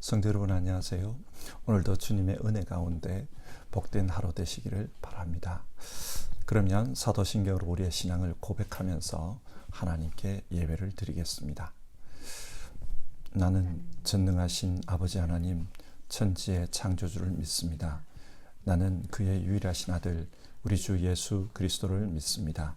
성도 여러분 안녕하세요. 오늘도 주님의 은혜 가운데 복된 하루 되시기를 바랍니다. 그러면 사도신경으로 우리의 신앙을 고백하면서 하나님께 예배를 드리겠습니다. 나는 전능하신 아버지 하나님 천지의 창조주를 믿습니다. 나는 그의 유일하신 아들 우리 주 예수 그리스도를 믿습니다.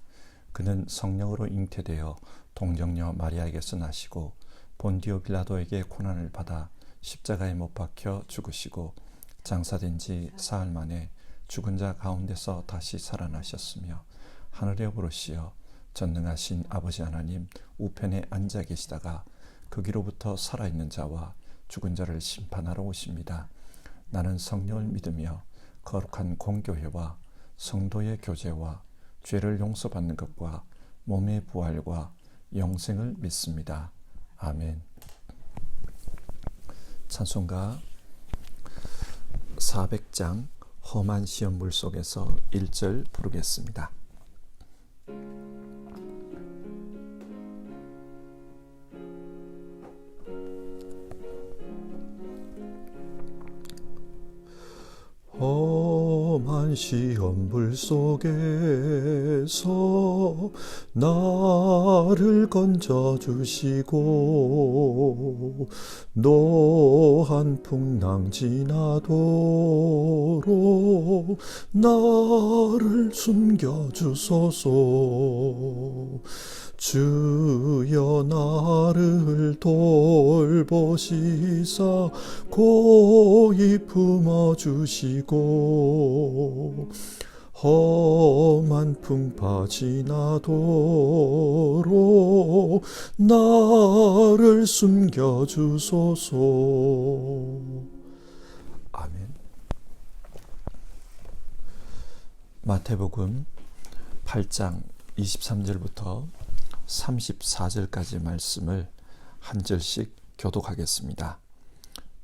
그는 성령으로 잉태되어 동정녀 마리아에게서 나시고 본디오 빌라도에게 고난을 받아 십자가에 못 박혀 죽으시고 장사된 지 사흘 만에 죽은 자 가운데서 다시 살아나셨으며 하늘에 오르시어 전능하신 아버지 하나님 우편에 앉아 계시다가 거기로부터 살아있는 자와 죽은 자를 심판하러 오십니다. 나는 성령을 믿으며 거룩한 공교회와 성도의 교제와 죄를 용서받는 것과 몸의 부활과 영생을 믿습니다. 아멘. 찬송가 400장 험한 시험 물속에서 1절 부르겠습니다. 험한 시험불 속에서 나를 건져주시고 노한 풍랑 지나도록 나를 숨겨주소서. 주여 나를 돌보시사 고이 품어주시고 험한 풍파 지나도록 나를 숨겨주소서. 아멘. 마태복음 8장 23절부터 34절까지 말씀을 한 절씩 교독하겠습니다.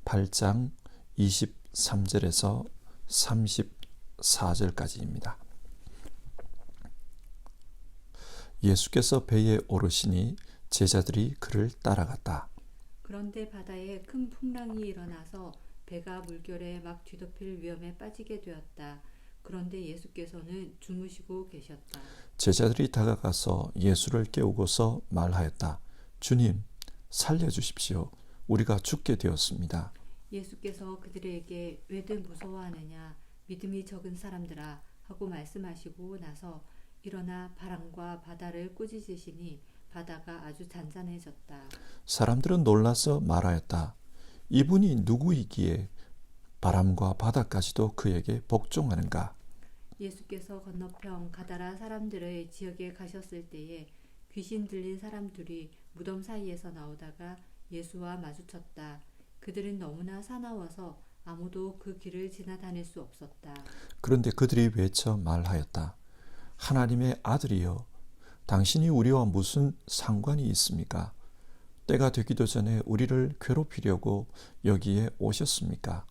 8장 23절에서 34절까지입니다. 예수께서 배에 오르시니 제자들이 그를 따라갔다. 그런데 바다에 큰 풍랑이 일어나서 배가 물결에 막 뒤덮일 위험에 빠지게 되었다. 그런데 예수께서는 주무시고 계셨다. 제자들이 다가가서 예수를 깨우고서 말하였다. 주님, 살려주십시오. 우리가 죽게 되었습니다. 예수께서 그들에게 왜들 무서워하느냐, 믿음이 적은 사람들아 하고 말씀하시고 나서 일어나 바람과 바다를 꾸짖으시니 바다가 아주 잔잔해졌다. 사람들은 놀라서 말하였다. 이분이 누구이기에 바람과 바다까지도 그에게 복종하는가? 예수께서 건너편 가다라 사람들의 지역에 가셨을 때에 귀신 들린 사람 둘이 무덤 사이에서 나오다가 예수와 마주쳤다. 그들은 너무나 사나워서 아무도 그 길을 지나다닐 수 없었다. 그런데 그들이 외쳐 말하였다. 하나님의 아들이여, 당신이 우리와 무슨 상관이 있습니까? 때가 되기도 전에 우리를 괴롭히려고 여기에 오셨습니까?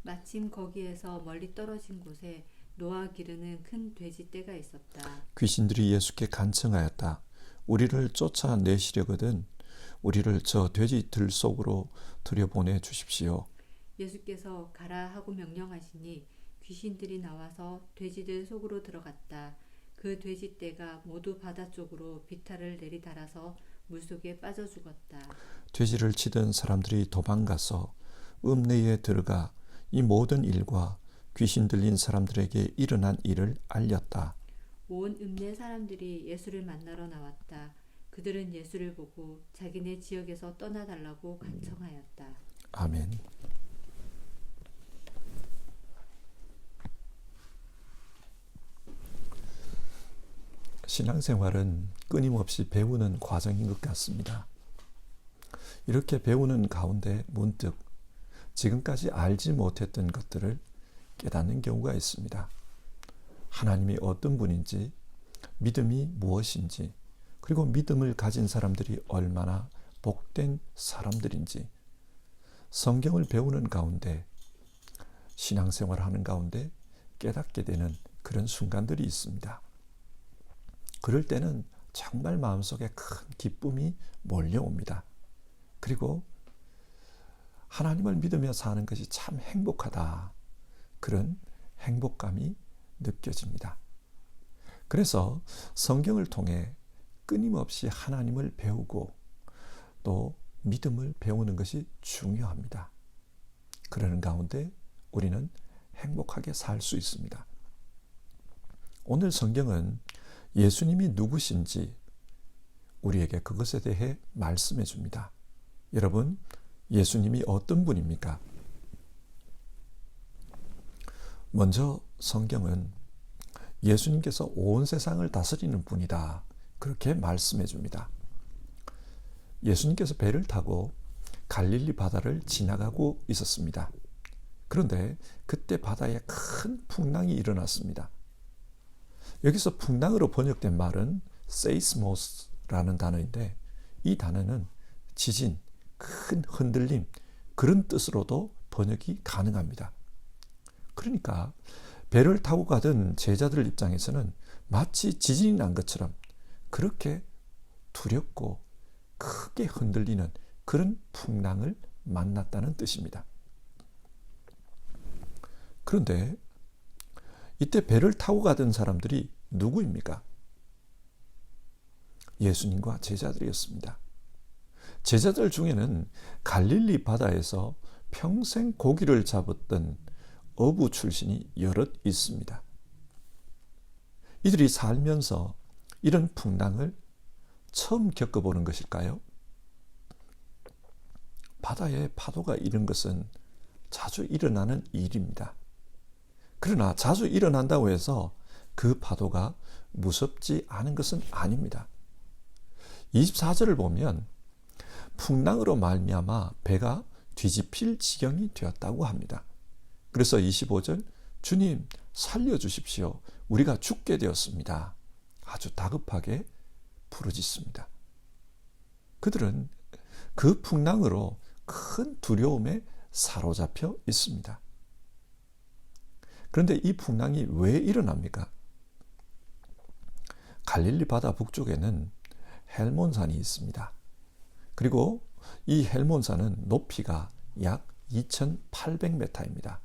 마침 거기에서 멀리 떨어진 곳에 노아 기르는 큰 돼지떼가 있었다. 귀신들이 예수께 간청하였다. 우리를 쫓아내시려거든 우리를 저 돼지 들 속으로 들여보내 주십시오. 예수께서 가라 하고 명령하시니 귀신들이 나와서 돼지들 속으로 들어갔다. 그 돼지떼가 모두 바다 쪽으로 비탈을 내리달아서 물속에 빠져 죽었다. 돼지를 치던 사람들이 도망가서 읍내에 들어가 이 모든 일과 귀신 들린 사람들에게 일어난 일을 알렸다. 온 읍내 사람들이 예수를 만나러 나왔다. 그들은 예수를 보고 자기네 지역에서 떠나달라고 간청하였다. 아멘. 신앙생활은 끊임없이 배우는 과정인 것 같습니다. 이렇게 배우는 가운데 문득 지금까지 알지 못했던 것들을 깨닫는 경우가 있습니다. 하나님이 어떤 분인지, 믿음이 무엇인지, 그리고 믿음을 가진 사람들이 얼마나 복된 사람들인지, 성경을 배우는 가운데, 신앙생활을 하는 가운데 깨닫게 되는 그런 순간들이 있습니다. 그럴 때는 정말 마음속에 큰 기쁨이 몰려옵니다. 그리고 하나님을 믿으며 사는 것이 참 행복하다. 그런 행복감이 느껴집니다. 그래서 성경을 통해 끊임없이 하나님을 배우고 또 믿음을 배우는 것이 중요합니다. 그러는 가운데 우리는 행복하게 살 수 있습니다. 오늘 성경은 예수님이 누구신지 우리에게 그것에 대해 말씀해 줍니다. 여러분, 예수님이 어떤 분입니까? 먼저 성경은 예수님께서 온 세상을 다스리는 분이다. 그렇게 말씀해 줍니다. 예수님께서 배를 타고 갈릴리 바다를 지나가고 있었습니다. 그런데 그때 바다에 큰 풍랑이 일어났습니다. 여기서 풍랑으로 번역된 말은 세이스모스라는 단어인데 이 단어는 지진, 큰 흔들림, 그런 뜻으로도 번역이 가능합니다. 그러니까 배를 타고 가던 제자들 입장에서는 마치 지진이 난 것처럼 그렇게 두렵고 크게 흔들리는 그런 풍랑을 만났다는 뜻입니다. 그런데 이때 배를 타고 가던 사람들이 누구입니까? 예수님과 제자들이었습니다. 제자들 중에는 갈릴리 바다에서 평생 고기를 잡았던 어부 출신이 여럿 있습니다. 이들이 살면서 이런 풍랑을 처음 겪어보는 것일까요? 바다에 파도가 이런 것은 자주 일어나는 일입니다. 그러나 자주 일어난다고 해서 그 파도가 무섭지 않은 것은 아닙니다. 24절을 보면 풍랑으로 말미암아 배가 뒤집힐 지경이 되었다고 합니다. 그래서 25절, 주님 살려주십시오. 우리가 죽게 되었습니다. 아주 다급하게 부르짖습니다. 그들은 그 풍랑으로 큰 두려움에 사로잡혀 있습니다. 그런데 이 풍랑이 왜 일어납니까? 갈릴리 바다 북쪽에는 헬몬산이 있습니다. 그리고 이 헬몬산은 높이가 약 2,800m입니다.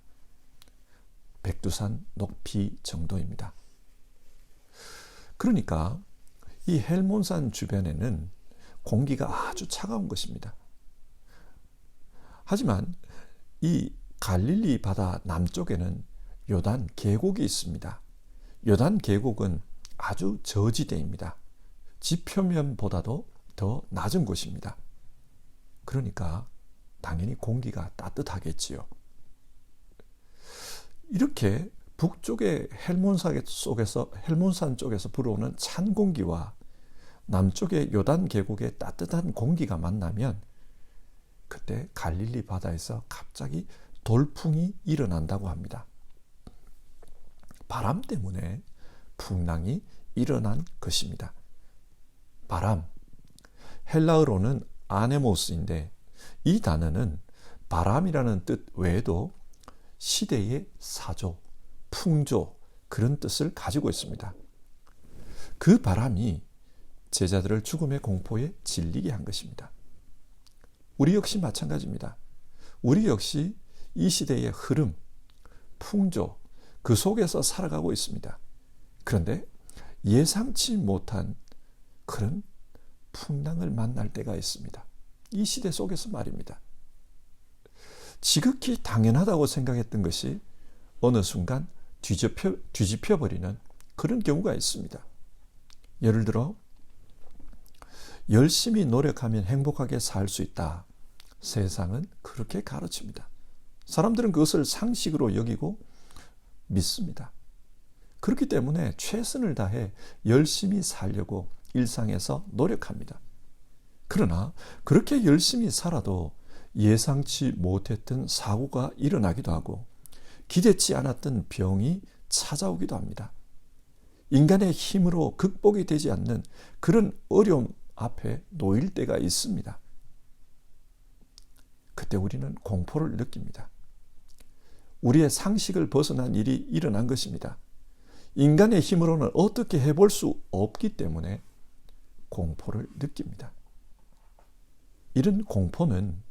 백두산 높이 정도입니다. 그러니까 이 헬몬산 주변에는 공기가 아주 차가운 것입니다. 하지만 이 갈릴리 바다 남쪽에는 요단 계곡이 있습니다. 요단 계곡은 아주 저지대입니다. 지표면보다도 더 낮은 곳입니다. 그러니까 당연히 공기가 따뜻하겠지요. 이렇게 북쪽의 헬몬산 쪽에서 불어오는 찬 공기와 남쪽의 요단 계곡의 따뜻한 공기가 만나면 그때 갈릴리 바다에서 갑자기 돌풍이 일어난다고 합니다. 바람 때문에 풍랑이 일어난 것입니다. 바람, 헬라어로는 아네모스인데 이 단어는 바람이라는 뜻 외에도 시대의 사조, 풍조 그런 뜻을 가지고 있습니다. 그 바람이 제자들을 죽음의 공포에 질리게 한 것입니다. 우리 역시 마찬가지입니다. 우리 역시 이 시대의 흐름, 풍조 그 속에서 살아가고 있습니다. 그런데 예상치 못한 그런 풍랑을 만날 때가 있습니다. 이 시대 속에서 말입니다. 지극히 당연하다고 생각했던 것이 어느 순간 뒤집혀버리는 그런 경우가 있습니다. 예를 들어 열심히 노력하면 행복하게 살 수 있다. 세상은 그렇게 가르칩니다. 사람들은 그것을 상식으로 여기고 믿습니다. 그렇기 때문에 최선을 다해 열심히 살려고 일상에서 노력합니다. 그러나 그렇게 열심히 살아도 예상치 못했던 사고가 일어나기도 하고 기대치 않았던 병이 찾아오기도 합니다. 인간의 힘으로 극복이 되지 않는 그런 어려움 앞에 놓일 때가 있습니다. 그때 우리는 공포를 느낍니다. 우리의 상식을 벗어난 일이 일어난 것입니다. 인간의 힘으로는 어떻게 해볼 수 없기 때문에 공포를 느낍니다. 이런 공포는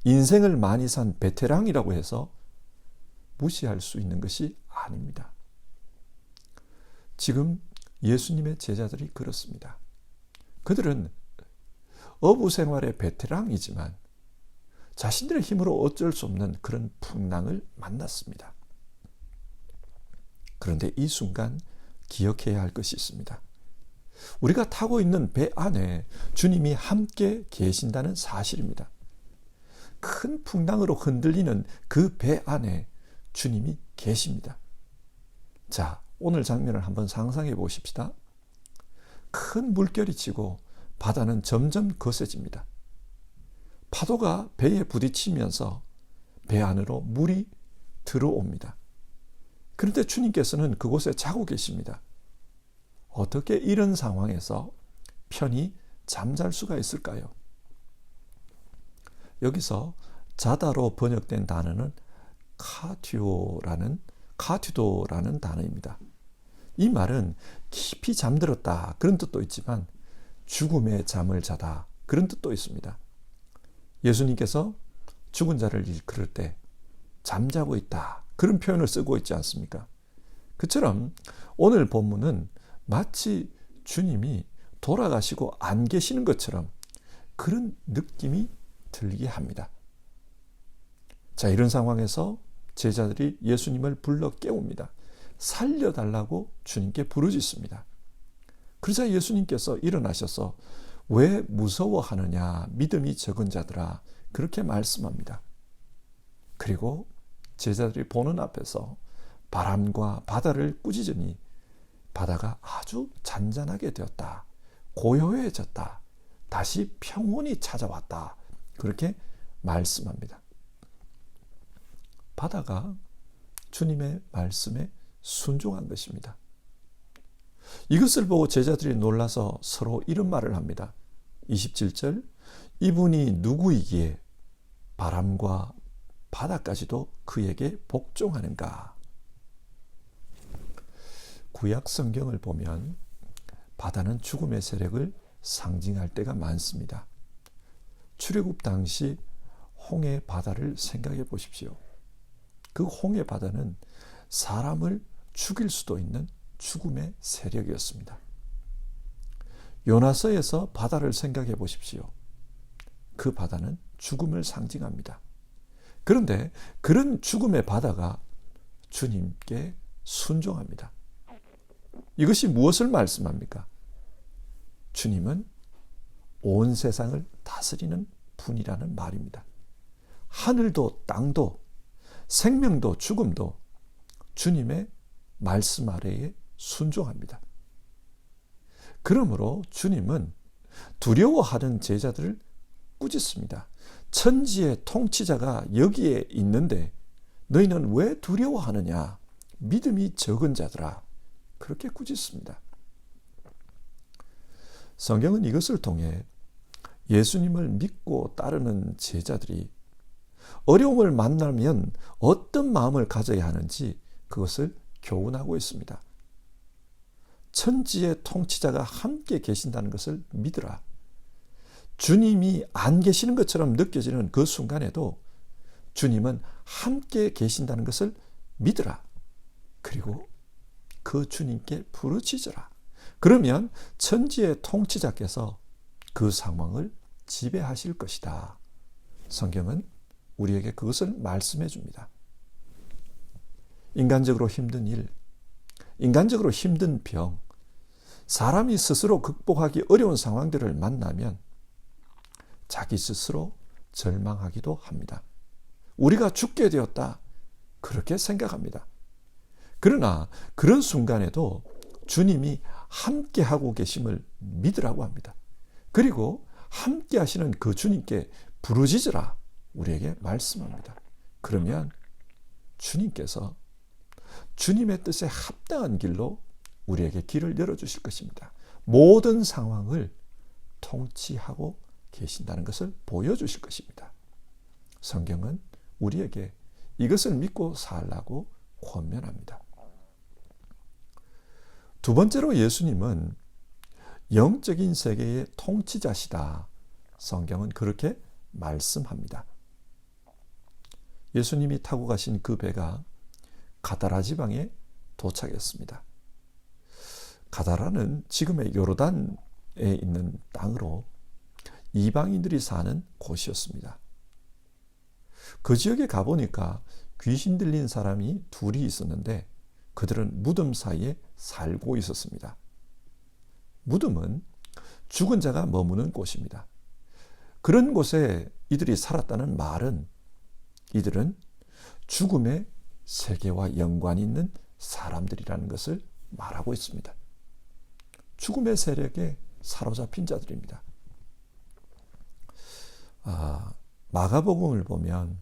인생을 많이 산 베테랑이라고 해서 무시할 수 있는 것이 아닙니다. 지금 예수님의 제자들이 그렇습니다. 그들은 어부 생활의 베테랑이지만 자신들의 힘으로 어쩔 수 없는 그런 풍랑을 만났습니다. 그런데 이 순간 기억해야 할 것이 있습니다. 우리가 타고 있는 배 안에 주님이 함께 계신다는 사실입니다. 큰 풍랑으로 흔들리는 그 배 안에 주님이 계십니다. 자, 오늘 장면을 한번 상상해 보십시다. 큰 물결이 치고 바다는 점점 거세집니다. 파도가 배에 부딪히면서 배 안으로 물이 들어옵니다. 그런데 주님께서는 그곳에 자고 계십니다. 어떻게 이런 상황에서 편히 잠잘 수가 있을까요? 여기서 자다로 번역된 단어는 카튜도라는 단어입니다. 이 말은 깊이 잠들었다 그런 뜻도 있지만 죽음의 잠을 자다 그런 뜻도 있습니다. 예수님께서 죽은 자를 일컬을 때 잠자고 있다 그런 표현을 쓰고 있지 않습니까? 그처럼 오늘 본문은 마치 주님이 돌아가시고 안 계시는 것처럼 그런 느낌이 들게 합니다. 자, 이런 상황에서 제자들이 예수님을 불러 깨웁니다. 살려달라고 주님께 부르짖습니다. 그러자 예수님께서 일어나셔서 왜 무서워하느냐 믿음이 적은 자들아 그렇게 말씀합니다. 그리고 제자들이 보는 앞에서 바람과 바다를 꾸짖으니 바다가 아주 잔잔하게 되었다. 고요해졌다. 다시 평온이 찾아왔다. 그렇게 말씀합니다. 바다가 주님의 말씀에 순종한 것입니다. 이것을 보고 제자들이 놀라서 서로 이런 말을 합니다. 27절 이분이 누구이기에 바람과 바다까지도 그에게 복종하는가. 구약 성경을 보면 바다는 죽음의 세력을 상징할 때가 많습니다. 출애굽 당시 홍해 바다를 생각해 보십시오. 그 홍해 바다는 사람을 죽일 수도 있는 죽음의 세력이었습니다. 요나서에서 바다를 생각해 보십시오. 그 바다는 죽음을 상징합니다. 그런데 그런 죽음의 바다가 주님께 순종합니다. 이것이 무엇을 말씀합니까? 주님은 온 세상을 다스리는 분이라는 말입니다. 하늘도 땅도 생명도 죽음도 주님의 말씀 아래에 순종합니다. 그러므로 주님은 두려워하는 제자들을 꾸짖습니다. 천지의 통치자가 여기에 있는데 너희는 왜 두려워하느냐? 믿음이 적은 자들아. 그렇게 꾸짖습니다. 성경은 이것을 통해 예수님을 믿고 따르는 제자들이 어려움을 만나면 어떤 마음을 가져야 하는지 그것을 교훈하고 있습니다. 천지의 통치자가 함께 계신다는 것을 믿으라. 주님이 안 계시는 것처럼 느껴지는 그 순간에도 주님은 함께 계신다는 것을 믿으라. 그리고 그 주님께 부르짖으라. 그러면 천지의 통치자께서 그 상황을 지배하실 것이다. 성경은 우리에게 그것을 말씀해 줍니다. 인간적으로 힘든 일, 인간적으로 힘든 병, 사람이 스스로 극복하기 어려운 상황들을 만나면 자기 스스로 절망하기도 합니다. 우리가 죽게 되었다. 그렇게 생각합니다. 그러나 그런 순간에도 주님이 함께하고 계심을 믿으라고 합니다. 그리고 함께 하시는 그 주님께 부르짖으라 우리에게 말씀합니다. 그러면 주님께서 주님의 뜻에 합당한 길로 우리에게 길을 열어주실 것입니다. 모든 상황을 통치하고 계신다는 것을 보여주실 것입니다. 성경은 우리에게 이것을 믿고 살라고 권면합니다. 두 번째로 예수님은 영적인 세계의 통치자시다. 성경은 그렇게 말씀합니다. 예수님이 타고 가신 그 배가 가다라 지방에 도착했습니다. 가다라는 지금의 요르단에 있는 땅으로 이방인들이 사는 곳이었습니다. 그 지역에 가보니까 귀신 들린 사람이 둘이 있었는데 그들은 무덤 사이에 살고 있었습니다. 무덤은 죽은 자가 머무는 곳입니다. 그런 곳에 이들이 살았다는 말은 이들은 죽음의 세계와 연관이 있는 사람들이라는 것을 말하고 있습니다. 죽음의 세력에 사로잡힌 자들입니다. 마가복음을 보면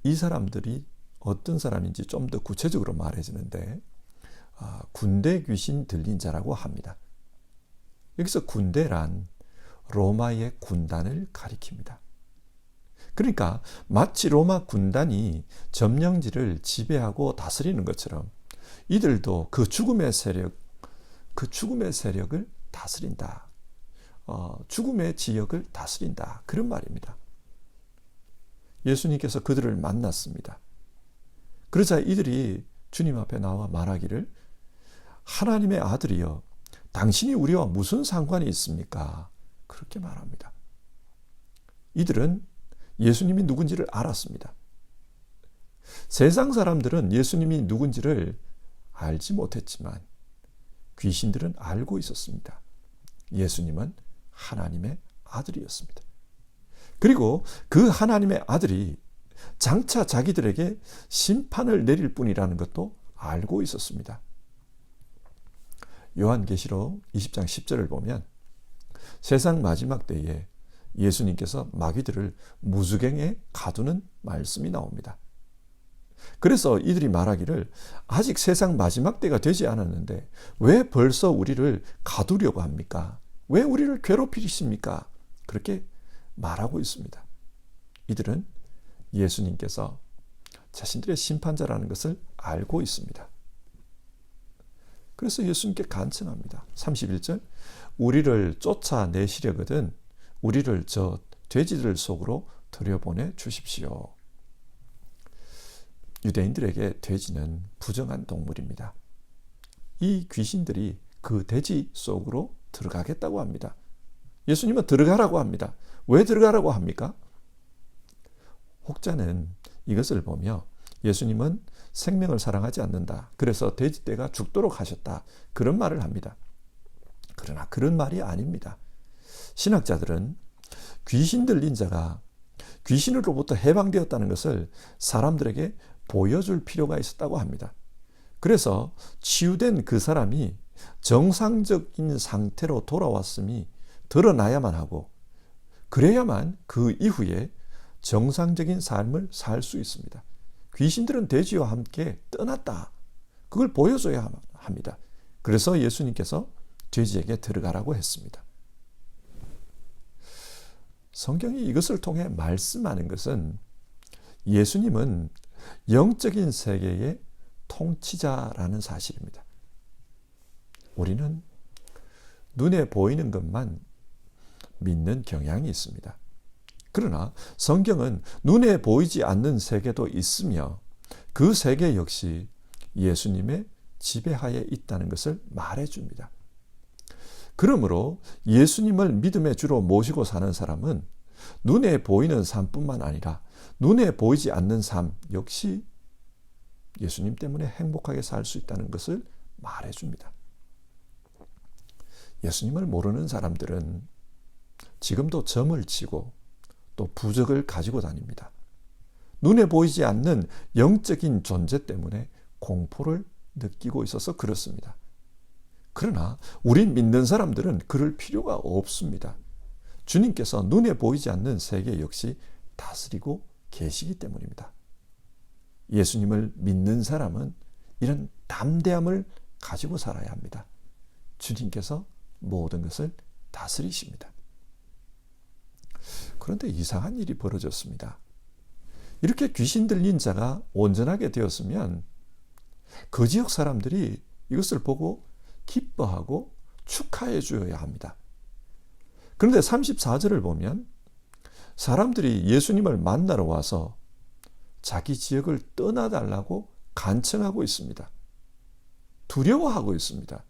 이 사람들이 어떤 사람인지 좀 더 구체적으로 말해주는데 군대 귀신 들린 자라고 합니다. 여기서 군대란 로마의 군단을 가리킵니다. 그러니까 마치 로마 군단이 점령지를 지배하고 다스리는 것처럼 이들도 그 죽음의 세력을 다스린다. 죽음의 지역을 다스린다. 그런 말입니다. 예수님께서 그들을 만났습니다. 그러자 이들이 주님 앞에 나와 말하기를 하나님의 아들이여 당신이 우리와 무슨 상관이 있습니까? 그렇게 말합니다. 이들은 예수님이 누군지를 알았습니다. 세상 사람들은 예수님이 누군지를 알지 못했지만 귀신들은 알고 있었습니다. 예수님은 하나님의 아들이었습니다. 그리고 그 하나님의 아들이 장차 자기들에게 심판을 내릴 뿐이라는 것도 알고 있었습니다. 요한계시록 20장 10절을 보면 세상 마지막 때에 예수님께서 마귀들을 무수경에 가두는 말씀이 나옵니다. 그래서 이들이 말하기를 아직 세상 마지막 때가 되지 않았는데 왜 벌써 우리를 가두려고 합니까? 왜 우리를 괴롭히십니까? 그렇게 말하고 있습니다. 이들은 예수님께서 자신들의 심판자라는 것을 알고 있습니다. 그래서 예수님께 간청합니다. 31절 우리를 쫓아내시려거든 우리를 저 돼지들 속으로 들여보내 주십시오. 유대인들에게 돼지는 부정한 동물입니다. 이 귀신들이 그 돼지 속으로 들어가겠다고 합니다. 예수님은 들어가라고 합니다. 왜 들어가라고 합니까? 혹자는 이것을 보며 예수님은 생명을 사랑하지 않는다. 그래서 돼지떼가 죽도록 하셨다. 그런 말을 합니다. 그러나 그런 말이 아닙니다. 신학자들은 귀신 들린 자가 귀신으로부터 해방되었다는 것을 사람들에게 보여줄 필요가 있었다고 합니다. 그래서 치유된 그 사람이 정상적인 상태로 돌아왔음이 드러나야만 하고 그래야만 그 이후에 정상적인 삶을 살 수 있습니다. 귀신들은 돼지와 함께 떠났다. 그걸 보여줘야 합니다. 그래서 예수님께서 돼지에게 들어가라고 했습니다. 성경이 이것을 통해 말씀하는 것은 예수님은 영적인 세계의 통치자라는 사실입니다. 우리는 눈에 보이는 것만 믿는 경향이 있습니다. 그러나 성경은 눈에 보이지 않는 세계도 있으며 그 세계 역시 예수님의 지배하에 있다는 것을 말해줍니다. 그러므로 예수님을 믿음의 주로 모시고 사는 사람은 눈에 보이는 삶뿐만 아니라 눈에 보이지 않는 삶 역시 예수님 때문에 행복하게 살 수 있다는 것을 말해줍니다. 예수님을 모르는 사람들은 지금도 점을 치고 또 부적을 가지고 다닙니다. 눈에 보이지 않는 영적인 존재 때문에 공포를 느끼고 있어서 그렇습니다. 그러나 우리 믿는 사람들은 그럴 필요가 없습니다. 주님께서 눈에 보이지 않는 세계 역시 다스리고 계시기 때문입니다. 예수님을 믿는 사람은 이런 담대함을 가지고 살아야 합니다. 주님께서 모든 것을 다스리십니다. 그런데 이상한 일이 벌어졌습니다. 이렇게 귀신 들린 자가 온전하게 되었으면 그 지역 사람들이 이것을 보고 기뻐하고 축하해 주어야 합니다. 그런데 34절을 보면 사람들이 예수님을 만나러 와서 자기 지역을 떠나달라고 간청하고 있습니다. 두려워하고 있습니다.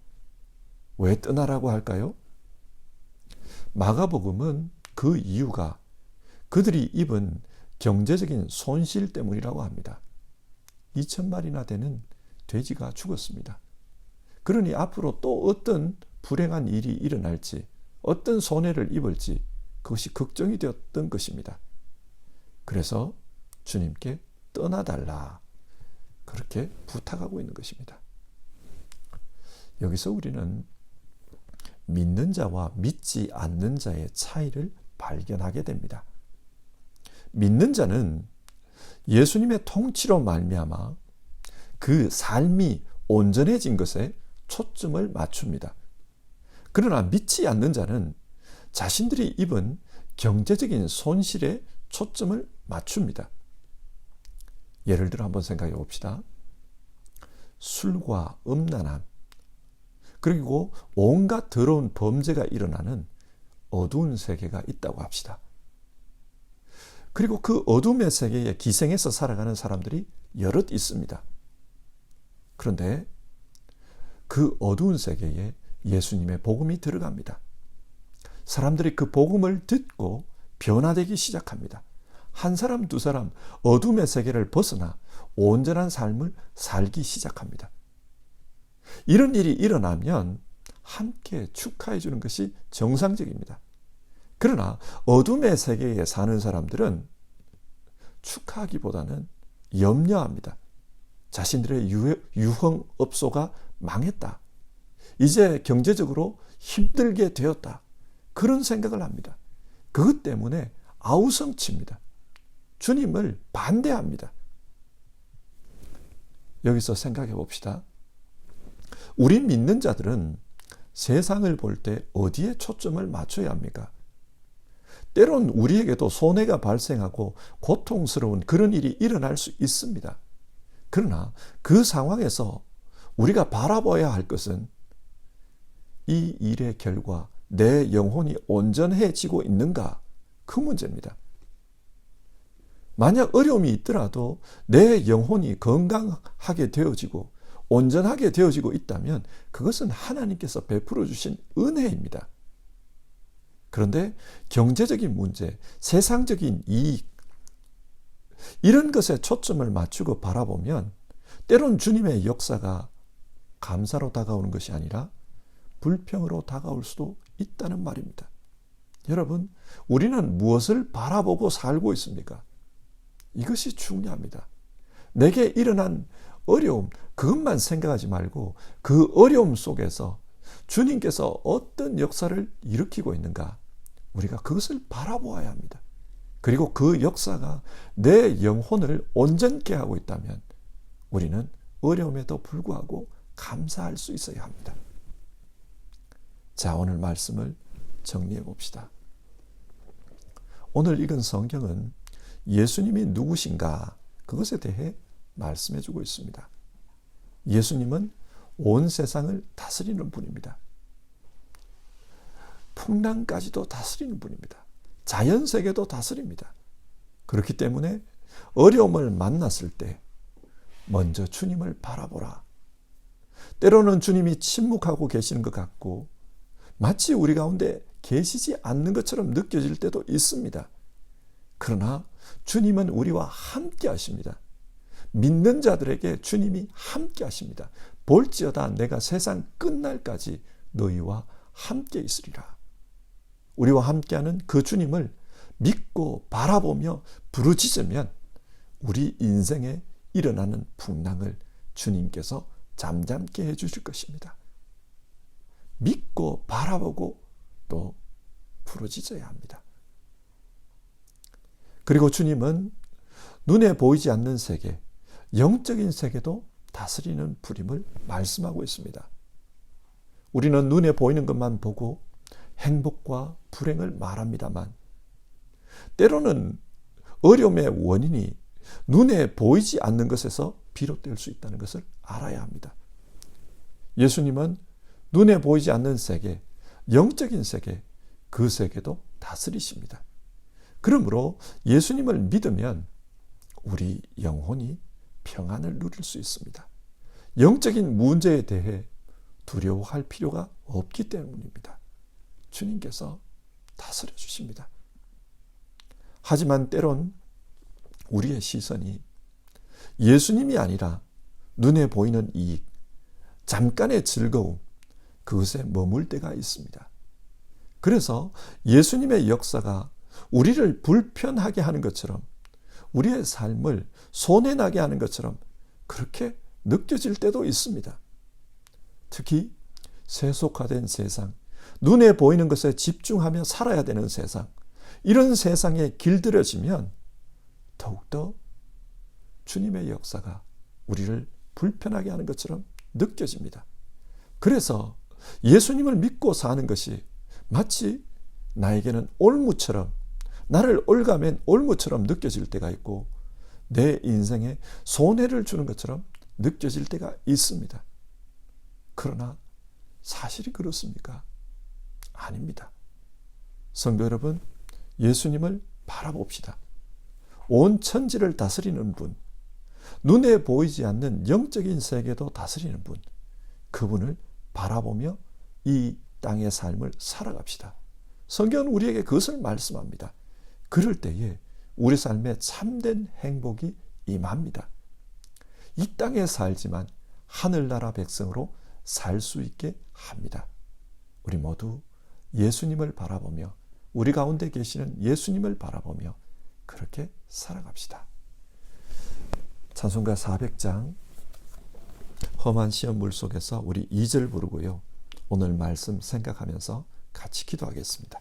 왜 떠나라고 할까요? 마가복음은 그 이유가 그들이 입은 경제적인 손실 때문이라고 합니다. 2,000마리나 되는 돼지가 죽었습니다. 그러니 앞으로 또 어떤 불행한 일이 일어날지, 어떤 손해를 입을지 그것이 걱정이 되었던 것입니다. 그래서 주님께 떠나달라 그렇게 부탁하고 있는 것입니다. 여기서 우리는 믿는 자와 믿지 않는 자의 차이를 발견하게 됩니다. 믿는 자는 예수님의 통치로 말미암아 그 삶이 온전해진 것에 초점을 맞춥니다. 그러나 믿지 않는 자는 자신들이 입은 경제적인 손실에 초점을 맞춥니다. 예를 들어 한번 생각해 봅시다. 술과 음란함, 그리고 온갖 더러운 범죄가 일어나는 어두운 세계가 있다고 합시다. 그리고 그 어둠의 세계에 기생해서 살아가는 사람들이 여럿 있습니다. 그런데 그 어두운 세계에 예수님의 복음이 들어갑니다. 사람들이 그 복음을 듣고 변화되기 시작합니다. 한 사람, 두 사람 어둠의 세계를 벗어나 온전한 삶을 살기 시작합니다. 이런 일이 일어나면 함께 축하해 주는 것이 정상적입니다. 그러나 어둠의 세계에 사는 사람들은 축하하기보다는 염려합니다. 자신들의 유흥업소가 망했다. 이제 경제적으로 힘들게 되었다. 그런 생각을 합니다. 그것 때문에 아우성칩니다. 주님을 반대합니다. 여기서 생각해 봅시다. 우리 믿는 자들은 세상을 볼 때 어디에 초점을 맞춰야 합니까? 때론 우리에게도 손해가 발생하고 고통스러운 그런 일이 일어날 수 있습니다. 그러나 그 상황에서 우리가 바라봐야 할 것은 이 일의 결과 내 영혼이 온전해지고 있는가? 그 문제입니다. 만약 어려움이 있더라도 내 영혼이 건강하게 되어지고 온전하게 되어지고 있다면 그것은 하나님께서 베풀어 주신 은혜입니다. 그런데 경제적인 문제, 세상적인 이익, 이런 것에 초점을 맞추고 바라보면 때론 주님의 역사가 감사로 다가오는 것이 아니라 불평으로 다가올 수도 있다는 말입니다. 여러분, 우리는 무엇을 바라보고 살고 있습니까? 이것이 중요합니다. 내게 일어난 어려움, 그것만 생각하지 말고 그 어려움 속에서 주님께서 어떤 역사를 일으키고 있는가, 우리가 그것을 바라보아야 합니다. 그리고 그 역사가 내 영혼을 온전케 하고 있다면 우리는 어려움에도 불구하고 감사할 수 있어야 합니다. 자, 오늘 말씀을 정리해 봅시다. 오늘 읽은 성경은 예수님이 누구신가, 그것에 대해 말씀해 주고 있습니다. 예수님은 온 세상을 다스리는 분입니다. 풍랑까지도 다스리는 분입니다. 자연세계도 다스립니다. 그렇기 때문에 어려움을 만났을 때 먼저 주님을 바라보라. 때로는 주님이 침묵하고 계시는 것 같고 마치 우리 가운데 계시지 않는 것처럼 느껴질 때도 있습니다. 그러나 주님은 우리와 함께 하십니다. 믿는 자들에게 주님이 함께 하십니다. 볼지어다 내가 세상 끝날까지 너희와 함께 있으리라. 우리와 함께하는 그 주님을 믿고 바라보며 부르짖으면 우리 인생에 일어나는 풍랑을 주님께서 잠잠케 해주실 것입니다. 믿고 바라보고 또 부르짖어야 합니다. 그리고 주님은 눈에 보이지 않는 세계, 영적인 세계도 다스리는 분임을 말씀하고 있습니다. 우리는 눈에 보이는 것만 보고 행복과 불행을 말합니다만 때로는 어려움의 원인이 눈에 보이지 않는 것에서 비롯될 수 있다는 것을 알아야 합니다. 예수님은 눈에 보이지 않는 세계, 영적인 세계, 그 세계도 다스리십니다. 그러므로 예수님을 믿으면 우리 영혼이 평안을 누릴 수 있습니다. 영적인 문제에 대해 두려워할 필요가 없기 때문입니다. 주님께서 다스려 주십니다. 하지만 때론 우리의 시선이 예수님이 아니라 눈에 보이는 이익, 잠깐의 즐거움, 그것에 머물 때가 있습니다. 그래서 예수님의 역사가 우리를 불편하게 하는 것처럼, 우리의 삶을 손해나게 하는 것처럼 그렇게 느껴질 때도 있습니다. 특히 세속화된 세상, 눈에 보이는 것에 집중하며 살아야 되는 세상, 이런 세상에 길들여지면 더욱더 주님의 역사가 우리를 불편하게 하는 것처럼 느껴집니다. 그래서 예수님을 믿고 사는 것이 마치 나에게는 올무처럼, 나를 올가맨 올무처럼 느껴질 때가 있고 내 인생에 손해를 주는 것처럼 느껴질 때가 있습니다. 그러나 사실이 그렇습니까? 아닙니다. 성도 여러분, 예수님을 바라봅시다. 온 천지를 다스리는 분, 눈에 보이지 않는 영적인 세계도 다스리는 분, 그분을 바라보며 이 땅의 삶을 살아갑시다. 성경은 우리에게 그것을 말씀합니다. 그럴 때에 우리 삶에 참된 행복이 임합니다. 이 땅에 살지만 하늘나라 백성으로 살 수 있게 합니다. 우리 모두 예수님을 바라보며, 우리 가운데 계시는 예수님을 바라보며 그렇게 살아갑시다. 찬송가 400장 험한 시험 물속에서 우리 2절 부르고요, 오늘 말씀 생각하면서 같이 기도하겠습니다.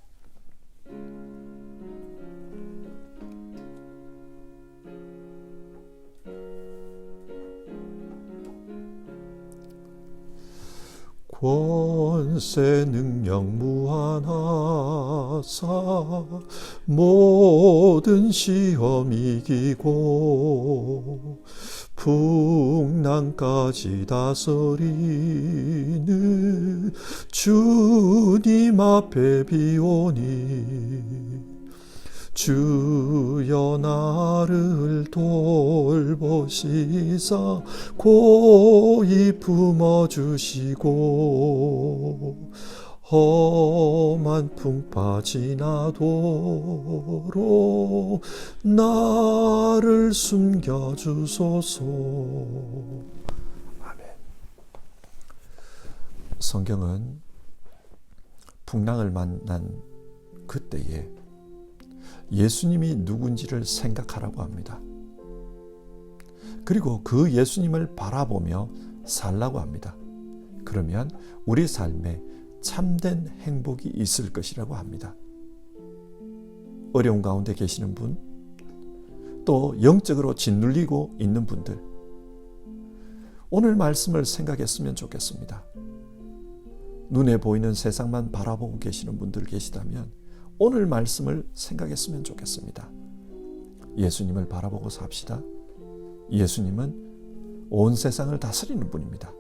권세 능력 무한하사 모든 시험 이기고 풍랑까지 다스리는 주님 앞에 비오니 주여 나를 돌보시사 고이 품어주시고 험한 풍파 지나도록 나를 숨겨주소서. 아멘. 성경은 풍랑을 만난 그때에 예수님이 누군지를 생각하라고 합니다. 그리고 그 예수님을 바라보며 살라고 합니다. 그러면 우리 삶에 참된 행복이 있을 것이라고 합니다. 어려운 가운데 계시는 분, 또 영적으로 짓눌리고 있는 분들, 오늘 말씀을 생각했으면 좋겠습니다. 눈에 보이는 세상만 바라보고 계시는 분들 계시다면 오늘 말씀을 생각했으면 좋겠습니다. 예수님을 바라보고 삽시다. 예수님은 온 세상을 다스리는 분입니다.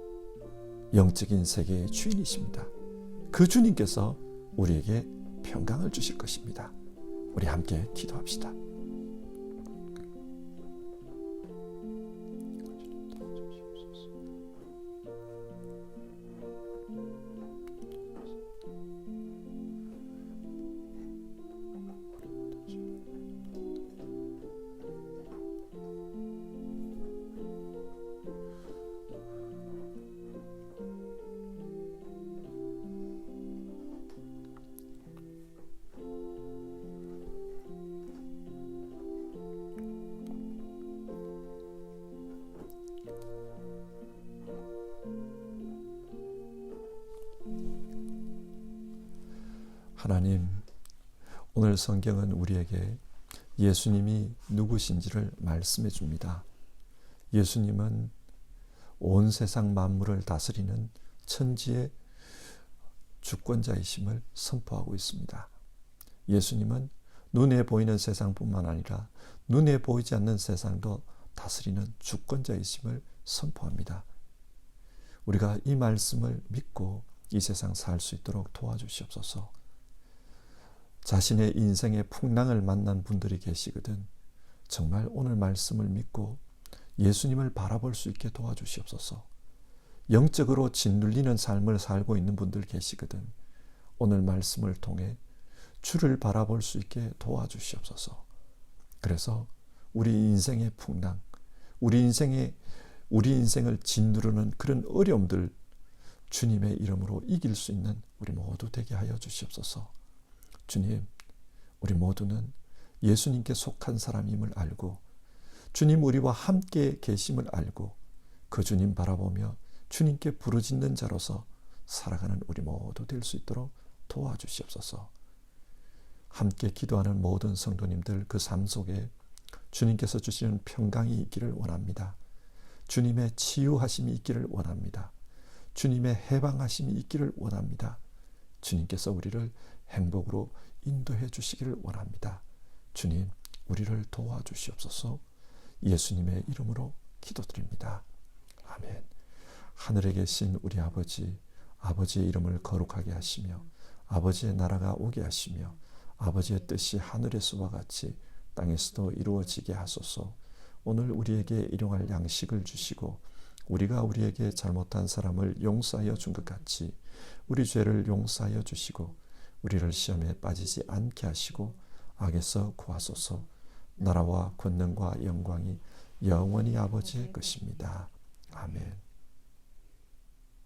영적인 세계의 주인이십니다. 그 주님께서 우리에게 평강을 주실 것입니다. 우리 함께 기도합시다. 하나님, 오늘 성경은 우리에게 예수님이 누구신지를 말씀해 줍니다. 예수님은 온 세상 만물을 다스리는 천지의 주권자이심을 선포하고 있습니다. 예수님은 눈에 보이는 세상뿐만 아니라 눈에 보이지 않는 세상도 다스리는 주권자이심을 선포합니다. 우리가 이 말씀을 믿고 이 세상 살 수 있도록 도와주시옵소서. 자신의 인생의 풍랑을 만난 분들이 계시거든 정말 오늘 말씀을 믿고 예수님을 바라볼 수 있게 도와주시옵소서. 영적으로 짓눌리는 삶을 살고 있는 분들 계시거든 오늘 말씀을 통해 주를 바라볼 수 있게 도와주시옵소서. 그래서 우리 인생의 풍랑, 우리 인생을 짓누르는 그런 어려움들 주님의 이름으로 이길 수 있는 우리 모두 되게 하여 주시옵소서. 주님, 우리 모두는 예수님께 속한 사람임을 알고 주님 우리와 함께 계심을 알고 그 주님 바라보며 주님께 부르짖는 자로서 살아가는 우리 모두 될 수 있도록 도와주시옵소서. 함께 기도하는 모든 성도님들 그 삶 속에 주님께서 주시는 평강이 있기를 원합니다. 주님의 치유하심이 있기를 원합니다. 주님의 해방하심이 있기를 원합니다. 주님께서 우리를 행복으로 인도해 주시기를 원합니다. 주님, 우리를 도와주시옵소서. 예수님의 이름으로 기도드립니다. 아멘. 하늘에 계신 우리 아버지, 아버지의 이름을 거룩하게 하시며 아버지의 나라가 오게 하시며 아버지의 뜻이 하늘에서와 같이 땅에서도 이루어지게 하소서. 오늘 우리에게 일용할 양식을 주시고 우리가 우리에게 잘못한 사람을 용서하여 준 것 같이 우리 죄를 용서하여 주시고 우리를 시험에 빠지지 않게 하시고 악에서 구하소서. 나라와 권능과 영광이 영원히 아버지의 것입니다. 아멘.